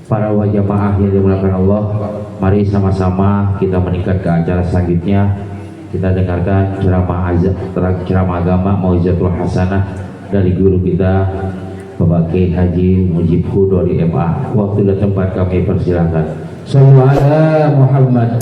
para jamaah yang dimuliakan Allah, mari sama-sama kita meningkat ke acara selanjutnya. Kita dengarkan ceramah agama Mau'izatul Hasanah dari guru kita Bapak Kiai Haji Mujib Hudo di MA. Waktu dan tempat kami persilakan. Shallallahu ala Muhammad.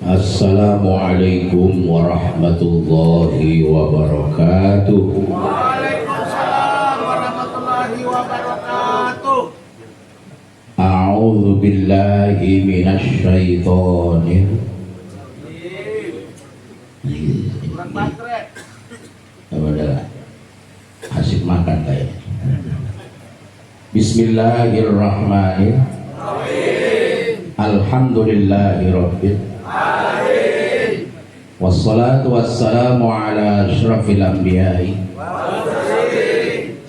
Assalamualaikum warahmatullahi wabarakatuh. Waalaikumsalam warahmatullahi wabarakatuh. A'udzu billahi minasy syaithanir Kurang baterai. rajim. Asik makan kayaknya. Bismillahirrahmanirrahim. Alhamdulillahirabbil wassalatu wassalamu ala asyrafil anbiya'i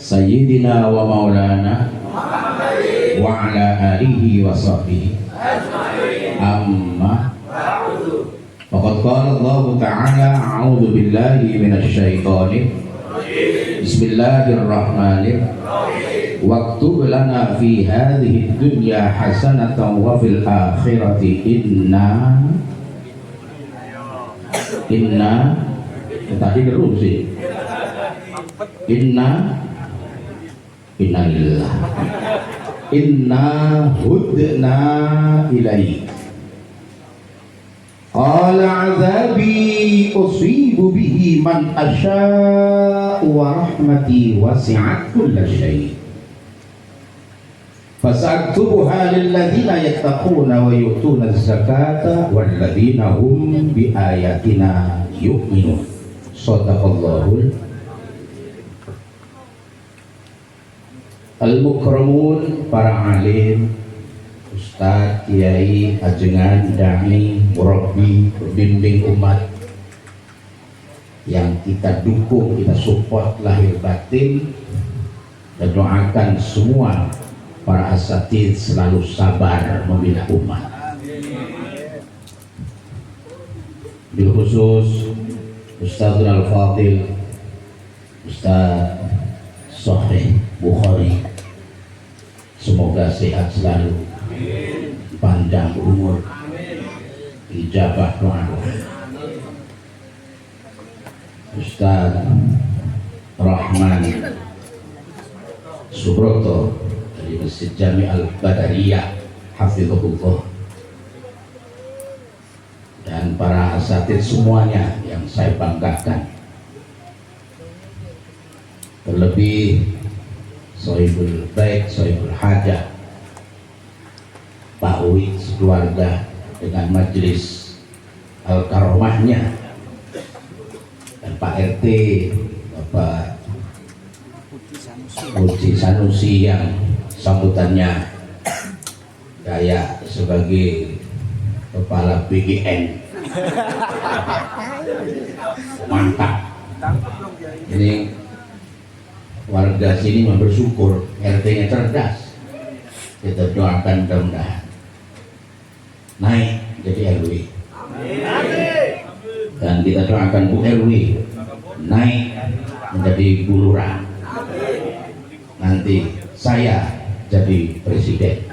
sayyidina wa maulana wa ala alihi wa sahbihi amma faqad qala Allah ta'ala a'udzu billahi minasy syaithanir bismillahirrahmanirrahim waktub lana fi hadhihi dunya hasanatan wa fil akhirati inna tadi terus sih inna lillah inna hudna ilaih qala azabi usibu bihi man asya'u wa rahmati wasi'at kulla syai' fasaktubuha lilladzina yattaquna wa yu'tuna zakata walladzina hum biayatina yu'minun. Shadaqallahul al-mukramun, para alim, ustaz, kiai, ajengan, dai, murabbi, pembimbing umat yang kita dukung, kita support lahir batin, dan doakan semua para asatidz selalu sabar membina umat. Bil khusus Ustadzul Al-Fadil Ustadz Sahih Bukhari, semoga sehat selalu, panjang umur, ijabah doa. Ustadz Rahman Subroto di Masjid Jami Al-Badariyah hafizahullah, dan para asatidz semuanya yang saya banggakan, terlebih Sohibul Baik, Sohibul Hajah, Pak Uwi sekeluarga dengan majelis Al-Karomahnya, dan Pak RT Bapak Uji Sanusi yang sambutannya kayak sebagai kepala BGN. Mantap. Ini warga sini bersyukur RT-nya cerdas. Kita doakan mudah-mudahan naik jadi RW. Dan kita doakan Bu RW naik menjadi Bu Lurah. Nanti saya jadi presiden.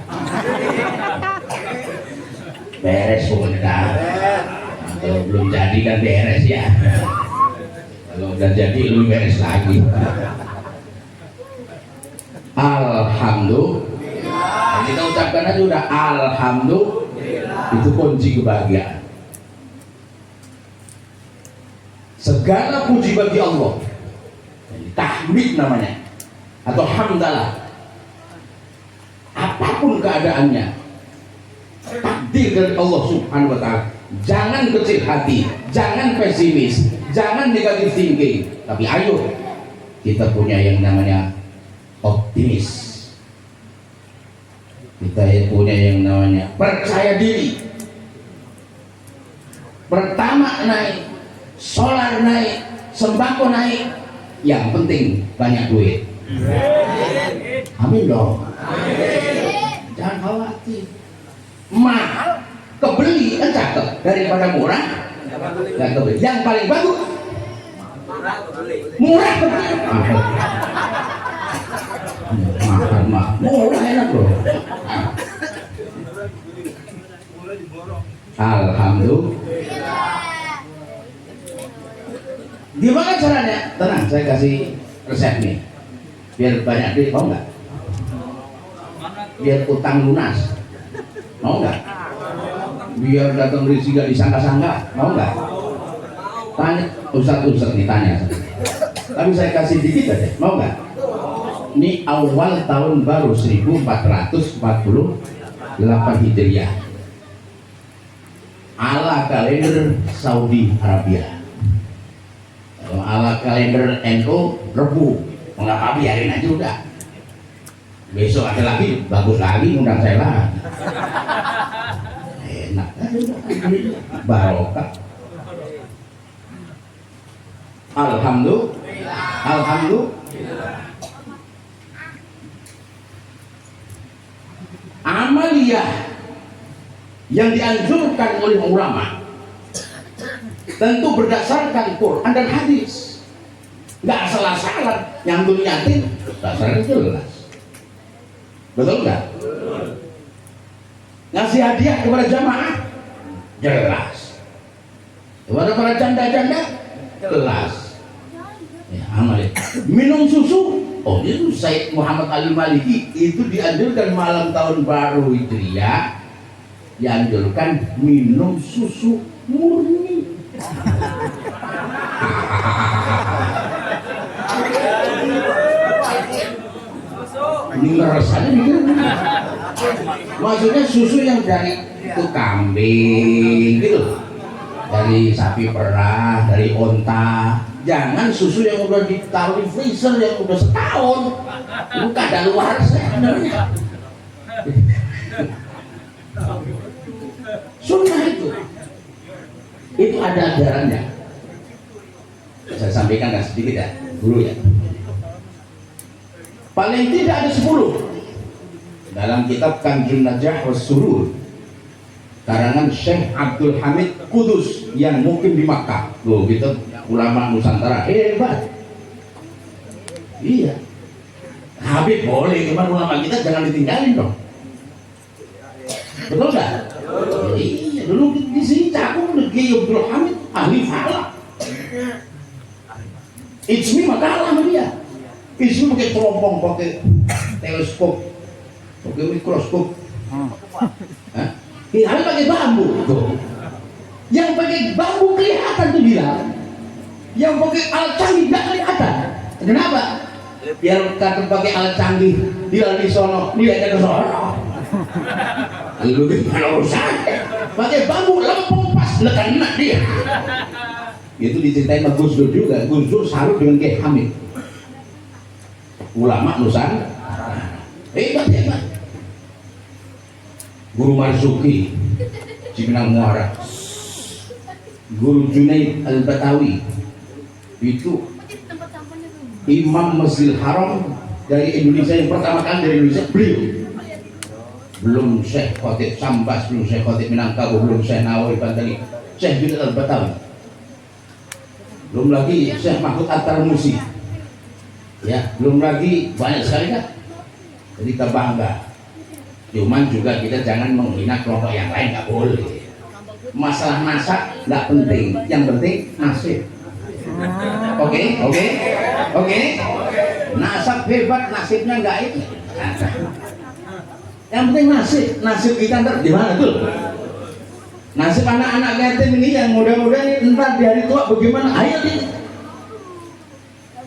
Beres pokoknya dah. Kalau belum jadi kan beres ya. Kalau udah jadi lebih beres lagi. Alhamdulillah. Kita ucapkan aja udah alhamdulillah. Itu kunci kebahagiaan. Segala puji bagi Allah. Tahmid namanya, atau hamdalah. Apapun keadaannya, takdir dari Allah Subhanahu wa Ta'ala. Jangan kecil hati, jangan pesimis, jangan negatif thinking, tapi ayo kita punya yang namanya optimis. Kita punya yang namanya percaya diri. Pertama naik, solar naik, sembako naik, yang penting banyak duit. Amin dong. Jangan khawatir. Mahal kebeli kan cakep, daripada murah nggak kebeli. Yang paling bagus murah kebeli. Mahal murah enak loh. Alhamdulillah. Gimana caranya? Tenang, saya kasih resep nih. Biar banyak duit, mau nggak? Biar utang lunas, mau nggak? Biar datang rezeki nggak disangka-sangka, mau nggak? Tanya Ustadz nih, tanya. Tapi saya kasih dikit aja, mau nggak? Ini awal tahun baru 1448 Hijriah ala kalender Saudi Arabia. Kalau ala kalender NU Rebu, mengapa biarin aja udah. Besok ada lagi, bagus lagi undang saya lah. Enak aja, barokah. Alhamdulillah. Alhamdulillah. Amaliyah yang dianjurkan oleh ulama tentu berdasarkan Quran dan hadis, nggak asal-asalan yang yatim, dasarnya jelas. Betul nggak? Ngasih hadiah kepada jamaah jelas, kepada para janda-janda jelas. Ya, amaliyah. Minum susu, oh itu Said Muhammad Ali Maliki itu dianjurkan malam tahun baru Hijriah, dianjurkan minum susu murni. Ini ngerasanya gitu. Maksudnya susu yang dari itu kambing gitu, dari sapi perah, dari onta. Jangan susu yang udah ditaruh di freezer yang udah setahun, itu kadaluarsa namanya. Sunnah itu ada ajarannya. Saya sampaikan nggak sedikit ya dulu ya. Paling tidak ada 10 dalam kitab Kanjun Najah was Surur karangan Syekh Abdul Hamid Kudus yang mungkin di Makkah. Loh, kita ulama Nusantara hebat. Iya. Habib boleh, cuman ulama kita jangan ditinggalin dong. Betul nggak? Iya, dulu di sini cakung Kiai Abdul Hamid ahli falak. Ijmi makalah sama dia. Ijmi pakai teropong, pakai teleskop, pakai mikroskop. Ini pakai bambu. Tuh. Yang pakai bambu kelihatan tuh bilang. Yang pakai alat canggih nggak kelihatan. Kenapa? Biar kata pakai alat canggih, dia di sono, dia ada ke sono. Lalu gimana urusannya? Pakai bambu lempeng pas kena dia. Itu diceritain sama Gus Dur juga. Gus Dur salut dengan Kiai Hamid, ulama Nusantara. Hebat. Guru Marzuki Cipinang Muara, Guru Junaid Al-Batawi itu Imam Masjidil Haram dari Indonesia yang pertama kali dari Indonesia, beliau. Belum Syekh Khotib Sambas, belum Syekh Khotib Minangkabau, belum Syekh Nawawi Bantali, Syekh Junaid Al-Batawi, belum lagi Syekh Mahmud At-Tarmusi, ya, belum lagi banyak sekali kan. Jadi kita bangga. Cuman juga kita jangan menghina kelompok yang lain, nggak boleh. Masalah masak nggak penting, yang penting nasib. Oke. Nasab hebat, nasibnya nggak itu. Yang penting nasib kita ntar gimana tuh? Nasib anak-anak yatim ini yang mudah-mudahan ntar di hari tua bagaimana? Ayo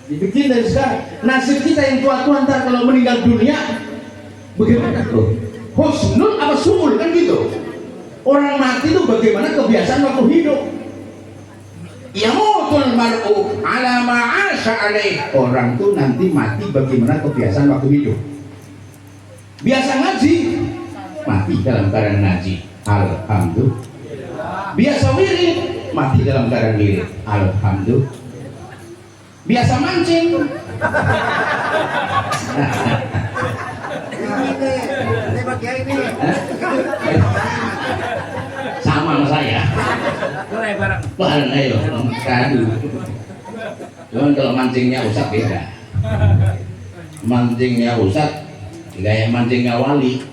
dibikin dari sekarang. Nasib kita yang tua-tua ntar kalau meninggal dunia bagaimana tuh? Husnul apa suul kan gitu. Orang mati itu bagaimana kebiasaan waktu hidup. Yamutul mar'u ala ma'asha alaih. Orang tuh nanti mati bagaimana kebiasaan waktu hidup. Biasa ngaji, mati dalam keadaan ngaji. Alhamdulillah. Biasa wirid, mati dalam keadaan wirid. Alhamdulillah. biasa mancing. Ini bagian ini. Sama sama saya. Bareng ayo, kadu. Cuman kalau mancingnya Ustaz beda. Mancingnya Ustaz kayak mancingnya wali.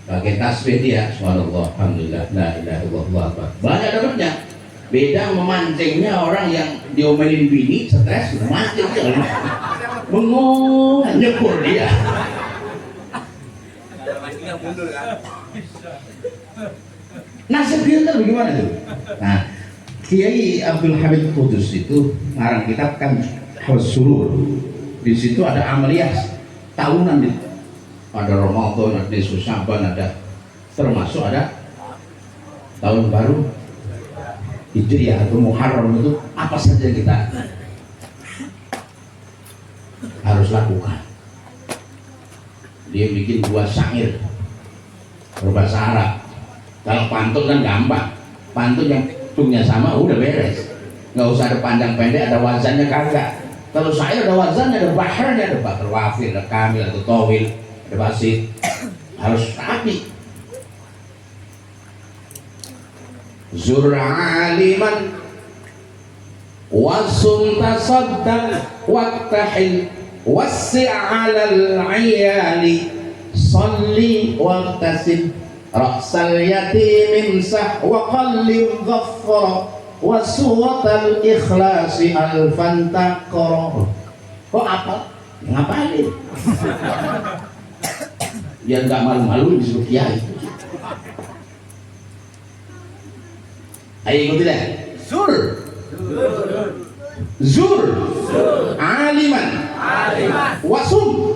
Pakai tasbih dia, subhanallah, alhamdulillah, la ilaha illallah, banyak dapatnya. Beda memancingnya orang yang diomelin bini, stres, mancing dia, bengong, nyebur dia. Nasib kita bagaimana tuh? Nah, Kiai Abdul Hamid Qudus itu ngarang kitab kan Surur. Di situ ada amaliyah tahunan itu. Ada Ramadan, ada Nisfu Sya'ban, ada termasuk ada tahun baru Hijriah atau Muharram. Itu apa saja kita harus lakukan. Dia bikin buah syair berbahasa Arab. Kalau pantun kan gampang, pantun yang tungnya sama udah beres, nggak usah ada panjang pendek, ada wazannya kagak. Kalau syair ada wazannya, ada baharnya, ada bakar wafir, ada kamil, ada tawil, ada basit, harus rapi. Zur aliman wasum tasaddaq waktahil wasi' 'alal 'iyali salli waqtasim ra'sal yatim imsah wa qallim ghaffara wa suratal ikhlasi alfan taqra. Kok apa? Ngapain? Biar nggak malu-malu disuruh kiai. Ayo ikuti deh. Zur aliman wasum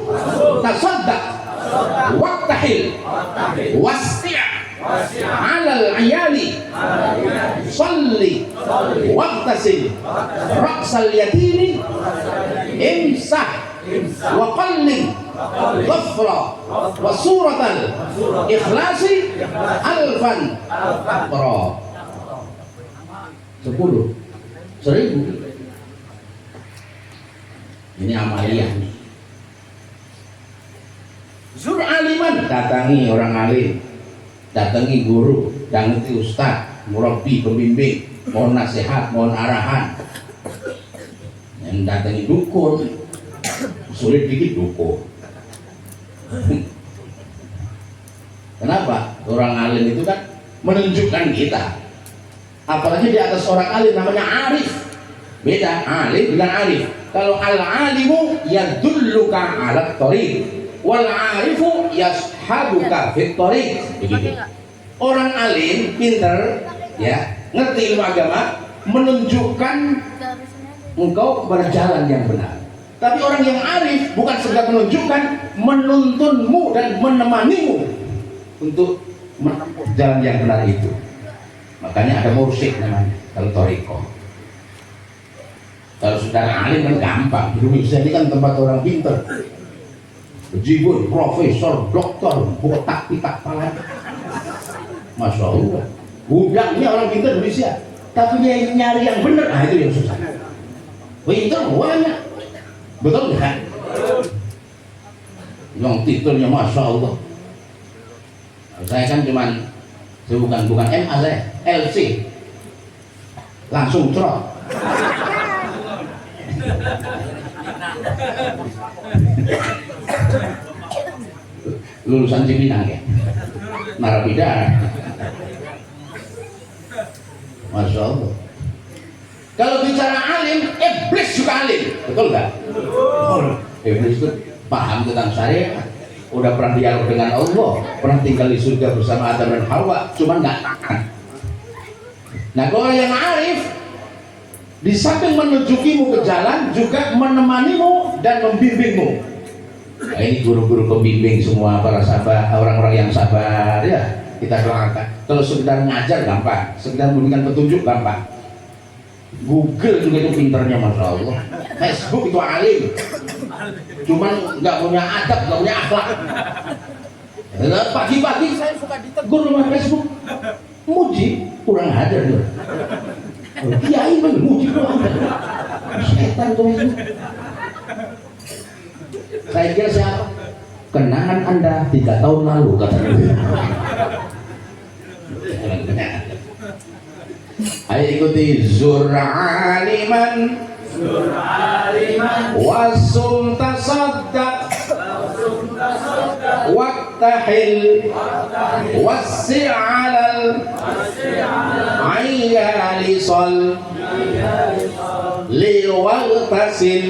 tasaddaq waktahil wasi' 'alal 'iyali salli waqtasim ra'sal yatimi imsah wa qallim ghafra wa suratal ikhlasi alfan taqra. 10.000. Ini amaliyah nih. Zur aliman, datangi orang alim, datangi guru, datangi ustaz, murabi, pembimbing, mohon nasihat, mohon arahan. Yang datangi dukun, sulit dikit dukun. Kenapa? Orang alim itu kan menunjukkan kita. Apalagi di atas orang alim namanya arif. Beda alim dengan arif. Kalau al-alimu yadulluka 'ala thoriq wal 'arifu yashabuka fit thoriq. Begitu. Orang alim pintar ya, ngerti ilmu agama, menunjukkan engkau kepada jalan yang benar. Tapi orang yang arif bukan sekedar menunjukkan, menuntunmu dan menemanimu untuk menempuh jalan yang benar itu. Makanya ada mursyid namanya kalau thariqah. Kalau saudara alim kan gampang. Di Indonesia ini kan tempat orang pintar. Bejibun, profesor, doktor, botak pitak pala. Masya Allah. Gudangnya orang pintar Indonesia. Tapi dia nyari yang benar, nah itu yang susah. Pintar banyak. Betul kan? Yang titelnya Masya Allah. Saya kan cuman bukan MA saya, LC. Langsung trot. Lulusan Cipinang ya, narapidana. Masya Allah. Kalau bicara alim, iblis juga alim, betul nggak? Iblis itu paham tentang syariat, udah pernah dialog dengan Allah, pernah tinggal di surga bersama Adam dan Hawa, cuman nggak tahan. Nah, kalau yang arif, di samping menunjukimu ke jalan, juga menemanimu dan membimbingmu. Nah, ini guru-guru pembimbing semua, para sahabat, orang-orang yang sabar ya, kita doakan. Kalau sekedar ngajar gampang, sekedar memberikan petunjuk gampang. Google juga itu pinternya Masya Allah. Facebook itu alim, cuman nggak punya adab, nggak punya akhlak. Pagi-pagi saya suka ditegur sama Facebook, muji kurang ajar dia. Kiai muji kurang ajar. setan tuh itu. Saya kira siapa? Kenangan Anda 3 tahun lalu katanya. Ayo ikuti Zur'aliman wasum tasaddaq waktahil wasi'alal ayyali sol liwaltasil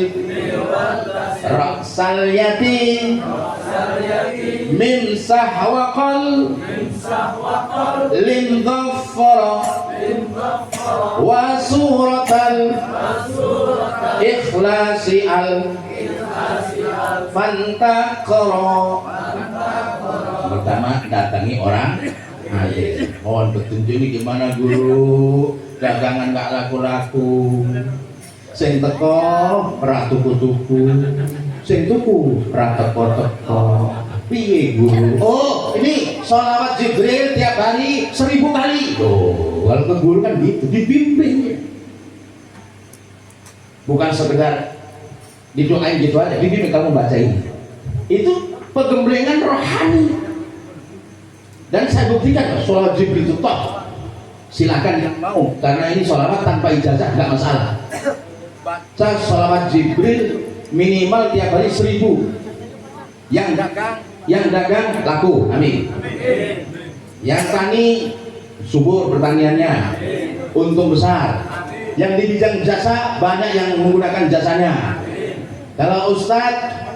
raksal yatim mimsah waqal limdhaffara wa suratal ikhlasi al fantaqra. Pertama datangi orang alim. Mohon petunjuk ini gimana guru, dagangan nggak laku-laku. Sing teko ora tuku-tuku, sing tuku ora teko-teko. Piye guru? Oh, ini sholawat Jibril tiap hari 1000 kali. Oh, kalau ke guru kan gitu, dibimbing. Bukan sekedar didoain gitu aja, dibimbing kamu baca ini. Itu penggemblengan rohani. Dan saya buktikan sholawat Jibril itu top. Silakan yang mau, karena ini sholawat tanpa ijazah nggak masalah. Baca sholawat Jibril minimal tiap hari 1000. Yang dagang laku, amin. Yang tani subur pertaniannya, untung besar. Yang di bidang jasa banyak yang menggunakan jasanya. Kalau ustadz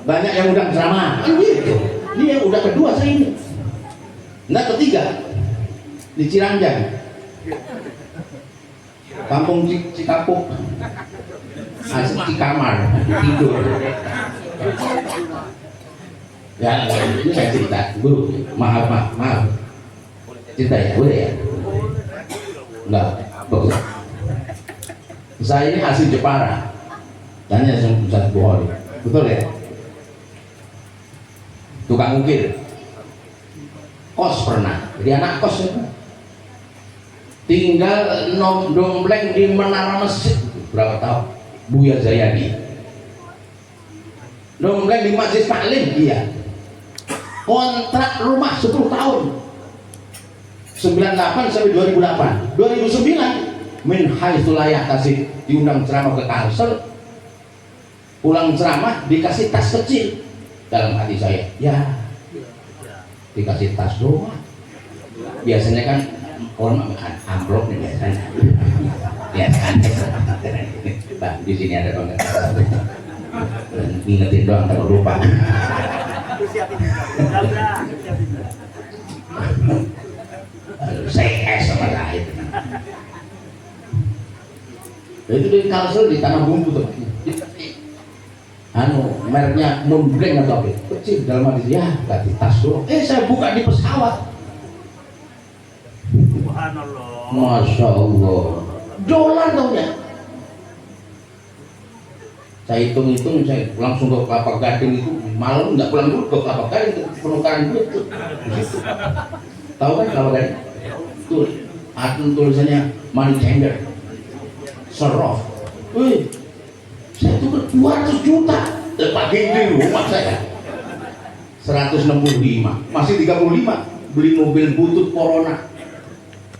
banyak yang undang ceramah, kan gitu. Ini yang udah kedua saya ini. Nah ketiga di Ciranjang, kampung Cikapuk, asli Cikamar, tidur. Ya, ini saya cerita, guru. Maaf. Cerita ya, boleh ya? Enggak, bagus. Saya ini asli Jepara. Tanya sama Ustaz Bukhari, betul ya? Tukang ukir, kos pernah, jadi anak kos itu. Tinggal dompleng di menara masjid berapa tahun? Buya Zayadi. Dompleng di masjid taklim dia. Kontrak rumah 10 tahun. 98 sampai 2008. 2009 min haitsu la yahtasib diundang ceramah ke Kalsel. Pulang ceramah dikasih tas kecil. Dalam hati saya, ya dikasih tas doang. Biasanya kan orang makan amplop nih biasanya. Biasanya. Bang, di sini ada banget. Ingetin doang kalau lupa. CS sama lain. Itu di Kalsel di tanah bumbu tuh. Mereknya Moonblank atau apa? Kecil dalam hati ya, gak di tas doang. Saya buka di pesawat. Masya Allah. Dolar taunya. Saya hitung-hitung, saya langsung ke Kelapa Gading itu malam nggak pulang dulu ke Kelapa Gading ke penukaran duit tuh. Tahu kan Kelapa Gading? Tuh, ada tulisannya money changer, serof. Saya tukar 200 juta. Lepas gede rumah saya. 165, masih 35. Beli mobil butut Corona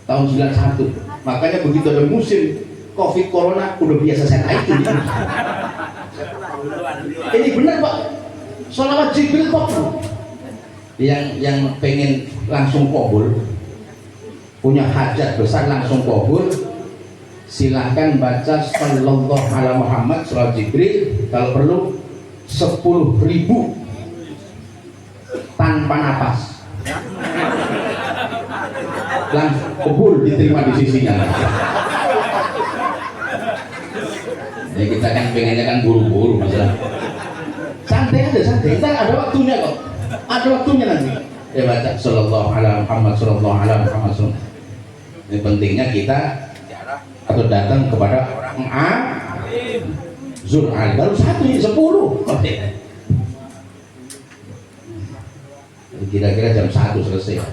tahun 91. Makanya begitu ada musim Covid Corona udah biasa saya naikin. Ini benar Pak, sholawat Jibril kok. Yang pengen langsung kabul, punya hajat besar langsung kabul, silahkan baca sallallahu ala Muhammad sholawat Jibril. Kalau perlu 10.000 tanpa napas, langsung kabul diterima di sisinya. Ya kita kan pengennya kan buru-buru masalah. Santai aja, santai. Kita ada waktunya kok. Ada waktunya nanti. Ya baca sallallahu ala Muhammad sallallahu ala Muhammad sallallahu. Ini pentingnya kita atau datang kepada orang alim. Zur'al baru 1 ini 10. Oke. Kira-kira jam 1 selesai.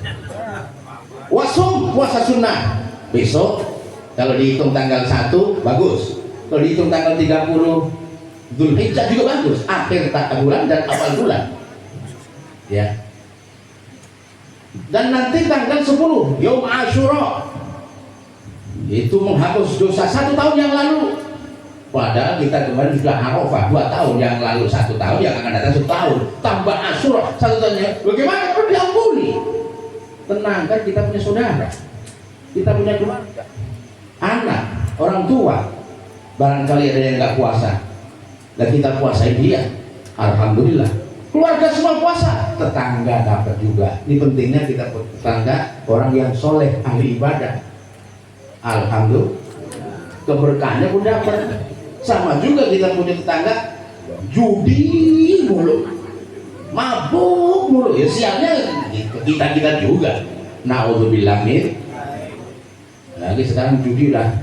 Wasum puasa sunnah. Besok kalau dihitung tanggal 1 bagus. Kalau dihitung tanggal 30 Dzulhijjah juga bagus, akhir bulan dan awal bulan. Ya. Dan nanti tanggal 10 Yaum Asyura itu menghapus dosa 1 tahun yang lalu. Padahal kita kemarin sudah Arafah 2 tahun yang lalu, 1 tahun yang akan datang 1 tahun, tambah Asyura 1 tahun. Bagaimana kalau diampuni? Tenang, kan kita punya saudara, kita punya keluarga, anak, orang tua. Barangkali ada yang nggak puasa, dan kita puasain dia, alhamdulillah. Keluarga semua puasa, tetangga dapat juga. Ini pentingnya kita tetangga orang yang soleh, ahli ibadah, alhamdulillah, keberkahannya pun dapat. Sama juga kita punya tetangga judi mulu, mabuk mulu, ya sialnya kita juga. Naudzubillah min. Lagi sekarang judi lah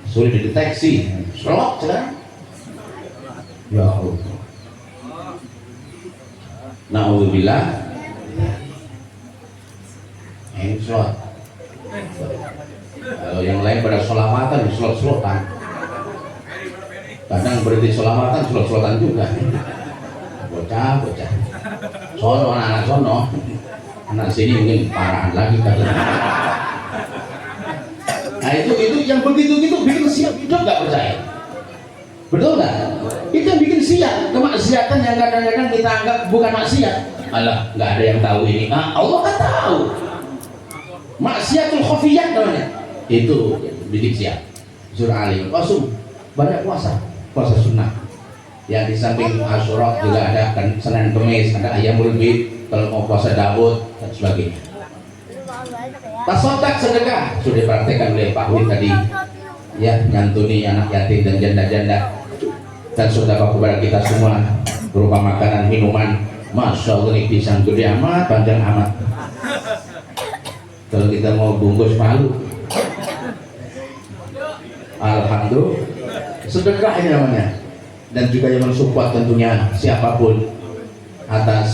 sulit dideteksi, slot sekarang. Ya Allah. Naudzubillah. Slot. Kalau yang lain pada selamatan, slot-slotan. Kadang berhenti selamatan, slot-slotan juga. Bocah. Sono, anak-anak sono. Anak sini mungkin parahan lagi katanya. Nah itu yang begitu-gitu bikin siap hidup, nggak percaya? Betul nggak? Itu yang bikin siap. Kemaksiatan yang kadang-kadang kita anggap bukan maksiat. Alah, nggak ada yang tahu ini. Nah, Allah kan tahu. Maksiatul khafiyat namanya. Itu bikin siap. Surah Ali. Kosum banyak puasa sunnah. Yang di samping Asyura juga ada kan Senin Kemis, ada Ayyamul Bid, kalau mau puasa Daud dan sebagainya. Tasodak sedekah sudah dipraktekkan oleh Pak Wid tadi, ya, nyantuni anak yatim dan janda-janda, dan sedekah kepada kita semua berupa makanan, minuman. Masya Allah, ini pisang gede amat, panjang amat. Kalau kita mau bungkus palu, alhamdulillah, sedekah ini namanya. Dan juga yang mensupport tentunya siapapun atas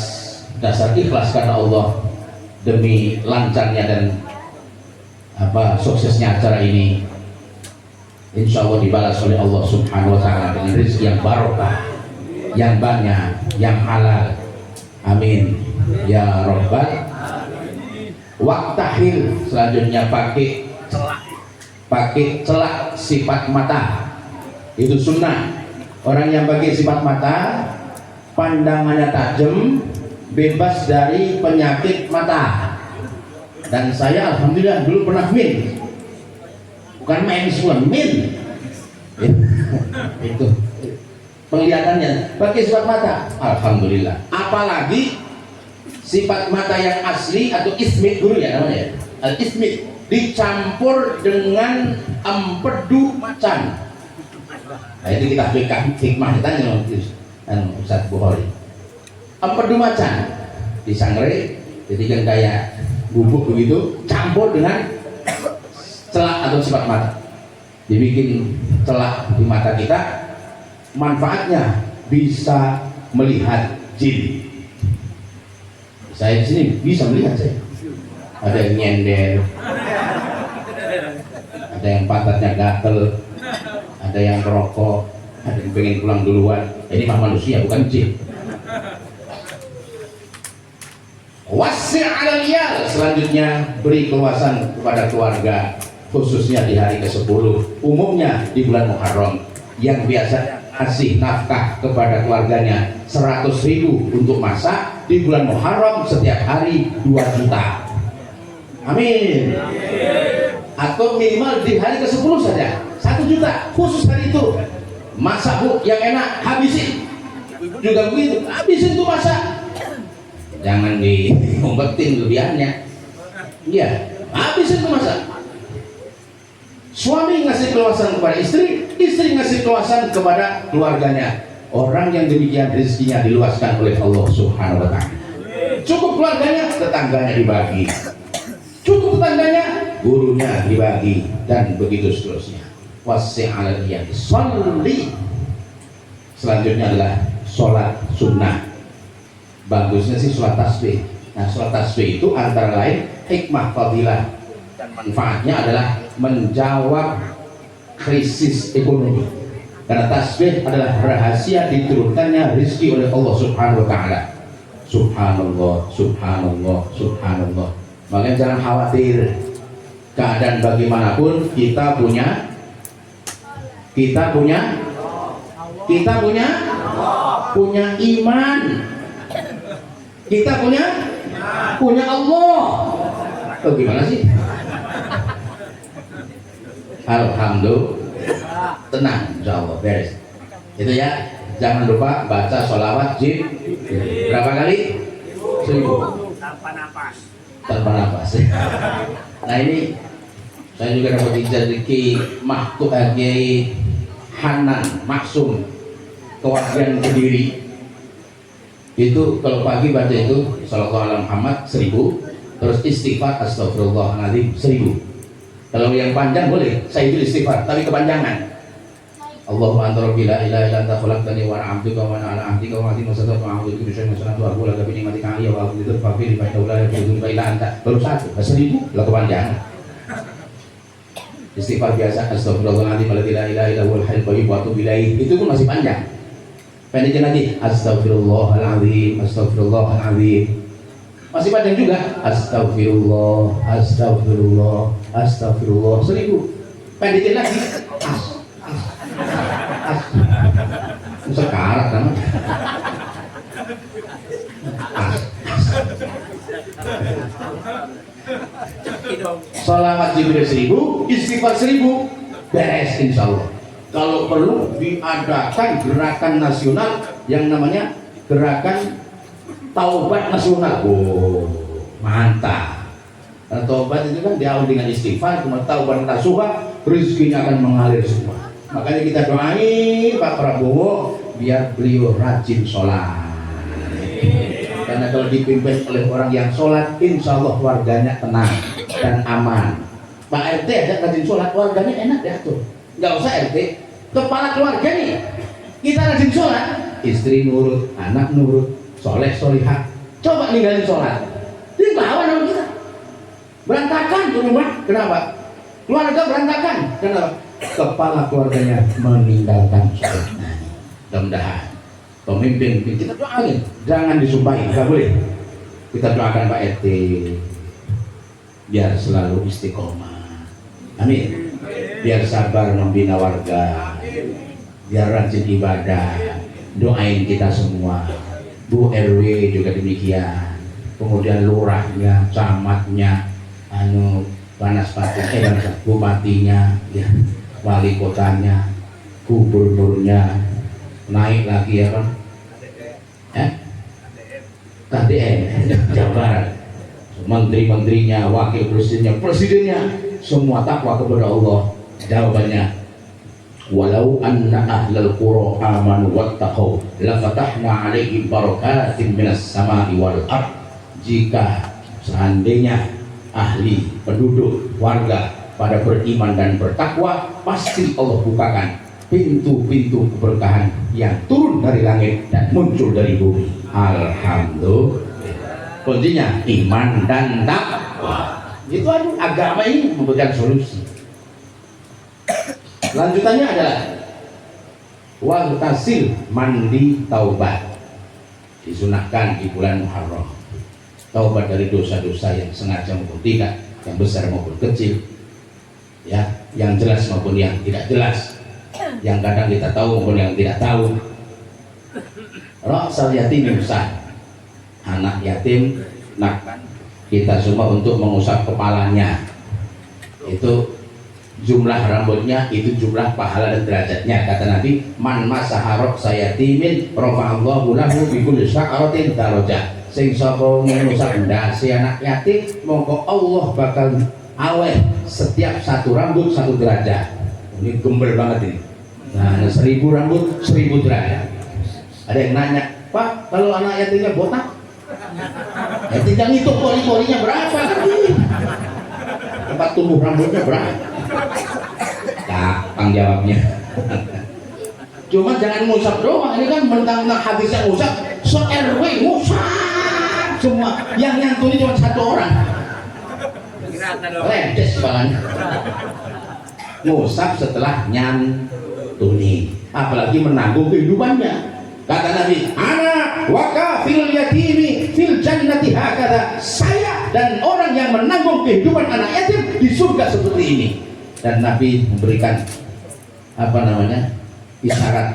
dasar ikhlas karena Allah, demi lancarnya dan suksesnya acara ini, insya Allah dibalas oleh Allah Subhanahu Wa Taala dengan rezeki yang barokah, yang banyak, yang halal. Amin ya Rabbal. Waktahil selanjutnya pakai celak sifat mata, itu sunnah. Orang yang pakai sifat mata, pandangannya tajam, bebas dari penyakit mata. Dan saya alhamdulillah dulu pernah min, bukan main semua, min. Itu penglihatannya pakai sifat mata, alhamdulillah. Apalagi sifat mata yang asli atau ismit dulu ya namanya, al ismit dicampur dengan empedu macan. Nah itu kita berikan hikmah tanya dan Ustaz Bukhari. Empedu macan disangrai, jadi kan kayak bubuk begitu, campur dengan celak atau sifat mata, dibikin celak di mata kita. Manfaatnya bisa melihat jin. Saya di sini bisa melihat saya. Ada yang nyender, ada yang pantatnya gatel, ada yang merokok, ada yang pengen pulang duluan. Ini mah manusia bukan jin. Wasi' 'alal iyal, selanjutnya beri keluasan kepada keluarga, khususnya di hari ke-10, umumnya di bulan Muharram, yang biasa kasih nafkah kepada keluarganya 100.000 untuk masak, di bulan Muharram setiap hari 2 juta. Amin. Atau minimal di hari ke-10 saja 1 juta khusus hari itu. Masak bu yang enak, habisin. Juga begitu, habisin tuh masak. Jangan diumpetin lebihannya. Iya, habisin tuh masak. Suami ngasih keluasan kepada istri, istri ngasih keluasan kepada keluarganya. Orang yang demikian rezekinya diluaskan oleh Allah Subhanahu Wa Taala. Cukup keluarganya, tetangganya dibagi. Cukup tetangganya, gurunya dibagi, dan begitu seterusnya. Wasi' 'alal iyal. Sholli. Selanjutnya adalah sholat sunnah. Bagusnya sih sholat tasbih. Nah, sholat tasbih itu antara lain hikmah fadilah dan manfaatnya adalah menjawab krisis ekonomi. Karena tasbih adalah rahasia diturunkannya rizki oleh Allah Subhanahu wa Ta'ala. Subhanallah, subhanallah, subhanallah. Makanya jangan khawatir, keadaan bagaimanapun kita punya iman, kita punya Allah. Oh, gimana sih? Alhamdulillah, tenang, insyaallah beres. Itu ya, jangan lupa baca sholawat berapa kali? 1000 tanpa nafas. Nah ini saya juga dapat ijazah dari Kiai Hanan Maksum kewajiban Kediri. Itu kalau pagi baca itu sallallahu alaihi Muhammad 1000, terus istighfar astagfirullahaladzim 1000. Kalau yang panjang boleh saya itu istighfar tapi kepanjangan. Allahumma anta rabbi la ilaha illa anta khalaqtani wa ana 'abduka wa ana 'ala 'ahdika wa wa'dika wa sadaqtu wa a'udzu bika min syarri ma sana'tu wa aqulu laka bi ni'matika 'alayya wa a'udzu bika fa qili fa innahu la yaghfiru illa anta. Baru satu, 1000 lah kepanjangan. Istighfar biasa astagfirullahaladzim la ilaha illa huwal hayyul qayyum wa atubu ilaih, itu pun masih panjang. Pendekin lagi astagfirullahaladzim, astagfirullahaladzim, masih panjang juga. Astagfirullah, astagfirullah, astagfirullah 1000. Pendekin lagi sekarat kan. Salawat Jibril 1000, istighfar 1000, beres insyaallah. Kalau perlu diadakan gerakan nasional yang namanya gerakan taubat nasional. Oh, mantap. Karena taubat itu kan diawali dengan istighfar, kemudian taubat nasuha, rezekinya akan mengalir semua. Makanya kita doain Pak Prabowo biar beliau rajin sholat. Karena kalau dipimpin oleh orang yang sholat, insya Allah warganya tenang dan aman. Pak RT aja rajin sholat, warganya enak diatur. Nggak usah RT, kepala keluarga nih, kita rajin sholat, istri nurut, anak nurut, soleh solihah. Coba ninggalin sholat, dia lawan sama kita. Berantakan tuh rumah, kenapa? Keluarga berantakan, kenapa? Kepala keluarganya meninggalkan sholat. Mudah-mudahan pemimpin kita doain, jangan disumpahin, nggak boleh. Kita doakan Pak RT biar selalu istiqomah, amin. Biar sabar membina warga, biar rajin ibadah. Doain kita semua. Bu RW juga demikian, kemudian lurahnya, camatnya, bupatinya, ya, wali kotanya, gubernurnya, naik lagi ya kan, KDM, Jabar, menteri-menterinya, wakil presidennya, semua takwa kepada Allah. Jawabannya, walau anna ahlal qura amanu wattaqau la fatahna 'alaihim barakatin minas sama'i wal ard. Jika seandainya ahli penduduk warga pada beriman dan bertakwa, pasti Allah bukakan pintu-pintu keberkahan yang turun dari langit dan muncul dari bumi. Alhamdulillah. Kuncinya iman dan takwa. Itu aja, agama ini memberikan solusi. Lanjutannya adalah wagtasil, mandi taubat. Disunahkan di bulan Muharram. Taubat dari dosa-dosa yang sengaja maupun tidak, yang besar maupun kecil, ya, yang jelas maupun yang tidak jelas, yang kadang kita tahu maupun yang tidak tahu. Ra'sal yatim yusah, anak yatim, nah kita semua untuk mengusap kepalanya. Itu jumlah rambutnya, itu jumlah pahala dan derajatnya. Kata Nabi, man masaha ra'sa yatimin rafa'allahu lahu bi kulli sya'ratin darajah. Sing sapa ngusap ndase anak yatim, mongko Allah bakal aweh setiap satu rambut satu derajat. Ini gembel banget ini. Nah, 1000 rambut 1000 derajat. Ada yang nanya, Pak, kalau anak yatimnya botak, ya tinggal hitung pori-porinya berapa kan ini, tempat tumbuh rambutnya berapa. Gampang jawabnya. Cuma jangan ngusap doang, ini kan mentang-mentang hadisnya ngusap, se-RW ngusap semua, yang nyantuni cuma satu orang. Ledes balanya. Ngusap setelah nyantu. nyantuni, apalagi menanggung kehidupannya. Kata Nabi, ana waka fil yatimi fil jannati hakada, saya dan orang yang menanggung kehidupan anak yatim di surga seperti ini. Dan Nabi memberikan isyarat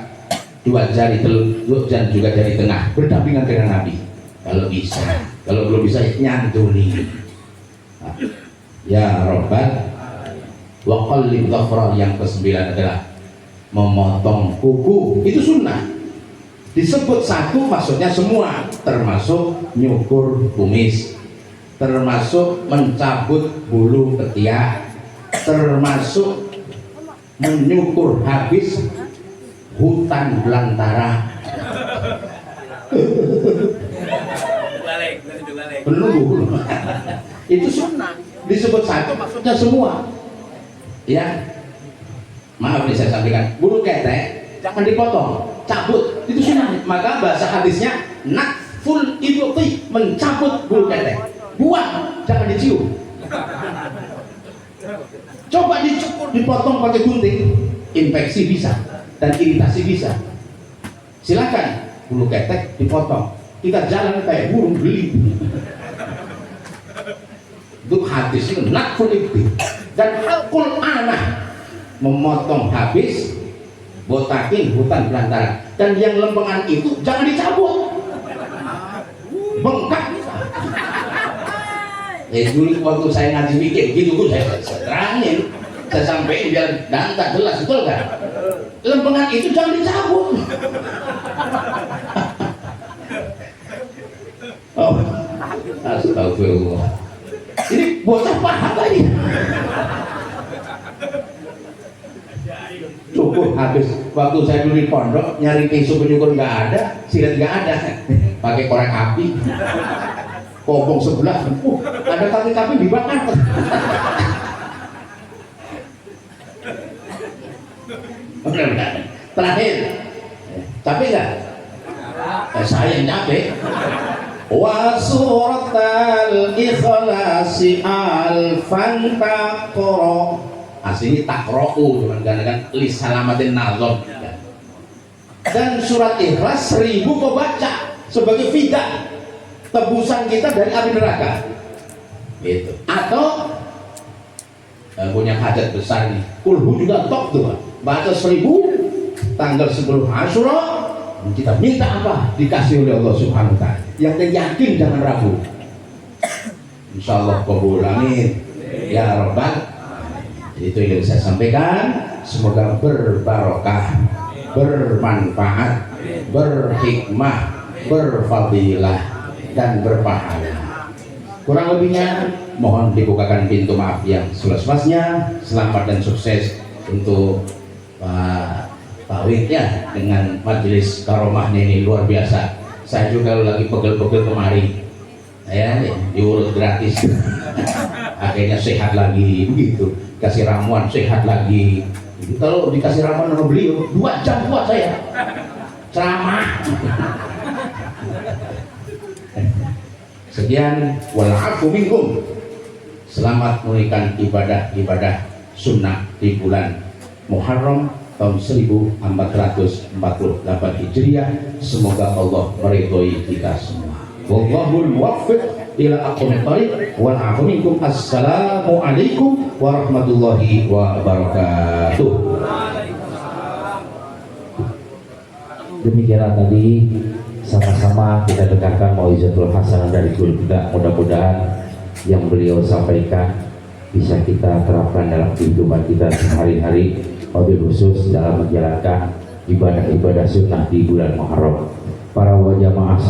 dua jari telunjuk dan juga jari tengah berdampingan dengan Nabi. Kalau bisa, kalau belum bisa nyantuni. Nah, ya Rabbal wa qallib dhafra, yang ke-9 adalah memotong kuku. Itu sunnah. Disebut satu maksudnya semua, termasuk nyukur kumis, termasuk mencabut bulu ketiak, termasuk menyukur habis hutan belantara. Penunggu. Itu sunnah. Disebut satu maksudnya semua. Ya. Maaf nih saya sampaikan, bulu ketek jangan dipotong, cabut. Itu sunnah. Maka bahasa hadisnya nakful ibti, mencabut bulu ketek. Buang, jangan dicium. Coba dicukur, dipotong pakai gunting, infeksi bisa dan iritasi bisa. Silakan bulu ketek dipotong. Kita jalan kayak burung beli. Itu hadis itu nakful ibti. Dan halqul anah, memotong habis, botakin hutan belantara. Dan yang lempengan itu jangan dicabut, bengkak. Dulu waktu saya ngaji mikir gitu, saya terangin, saya sampaikan biar danta jelas, betul kan? Lempengan itu jangan dicabut. Oh, astagfirullah. Ini bocah paham tadi. Cukup habis. Waktu saya dulu di pondok nyari tisu penyukur nggak ada, silet nggak ada, pakai korek api. Kobong sebelah, ada kaki-kaki dibakar. Terakhir, capek nggak? Saya yang capek. Wa suratal ikhlasi alfan taqra, aslinya taqra'u, cuman kan li salamatin nazar. Dan surat ikhlas 1000 kau baca sebagai fidah, tebusan kita dari api neraka. Gitu. Atau punya hajat besar nih, kulhu juga top tuh, baca 1000 tanggal 10 Asyura, kita minta apa dikasih oleh Allah Subhanahu wa ta'ala. Yang yakin jangan ragu, insyaallah qabul, amin ya rabbal. Itu yang saya sampaikan, semoga berbarokah, bermanfaat, berhikmah, berfadilah dan berpahala. Kurang lebihnya mohon dibukakan pintu maaf yang seluas-luasnya. Selamat dan sukses untuk Pak Wid ya, dengan majelis karomahnya ini luar biasa. Saya juga lagi pegel-pegel kemari, ya diurut gratis. Akhirnya sehat lagi begitu, kasih ramuan sehat lagi. Kalau dikasih ramuan sama beliau 2 jam buat saya ceramah. Sekian, walafu minkum. Selamat menunaikan ibadah sunnah di bulan Muharram tahun 1448 Hijriah. Semoga Allah meridhoi kita semua. Wallahul muwaffiq ila aqwamit thariq wal 'afu minkum. Assalamu alaikum warahmatullahi wabarakatuh. Demikianlah tadi sama-sama kita dengarkan mau'izatul hasanah dari guru kita. Mudah-mudahan yang beliau sampaikan bisa kita terapkan dalam kehidupan kita sehari-hari, wabil khusus dalam menjalankan ibadah-ibadah sunnah di bulan Muharram. Para jamaah